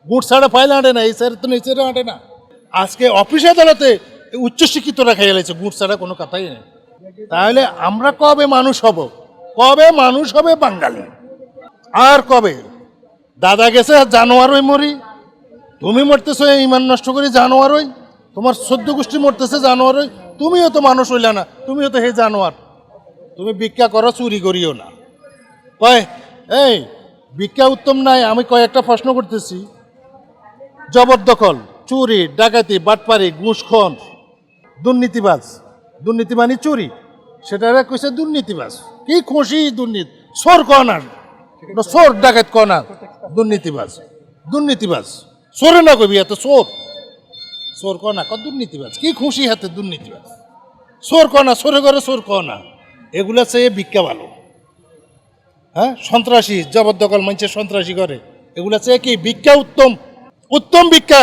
গুড় ছাড়া ফাইল আঁটে না, এই স্যারের তো নিচেরা আঁটে না। আজকে অফিস আদালতে উচ্চশিক্ষিতরা খেয়ে গেছে, গুড় ছাড়া কোনো কথাই নেই। তাহলে আমরা কবে মানুষ হব? কবে মানুষ হবে বাঙালি? আর কবে? দাদা গেছে আর জানোয়ার ওই মরি, তুমি মরতেছো ইমান নষ্ট করে জানোয়ার ওই, তোমার 14 গোষ্ঠী মরতেছে জানোয়ার ওই, তুমিও তো মানুষ হইলা না, তুমিও তো হে জানোয়ার। তুমি ভিক্ষা করো, চুরি করিও না। কয় এই ভিক্ষা উত্তম নাই? আমি কয়েকটা প্রশ্ন করতেছি। জবরদখল, চুরি, ডাকাতি, বাটপারি, ঘুষখন, দুর্নীতিবাজ, দুর্নীতি মানে চুরি, সেটা কইছে দুর্নীতিবাজ। কি খুশি দুর্নীতি, চোর কনার, চোর ডাকাত কনার, দুর্নীতিবাজ, দুর্নীতিবাজ চোরে না কবি এত চোর, চোর কনা ক দুর্নীতিবাজ, কি খুশি হাতে দুর্নীতিবাজ, চোর কনা, চোরে করে চোর কনা, এগুলা চেয়ে ভিক্ষা ভালো। হ্যাঁ, সন্ত্রাসী, জবরদখল মানুষের সন্ত্রাসী করে, এগুলা চেয়ে কি ভিক্ষা উত্তম? উত্তম ভিক্ষা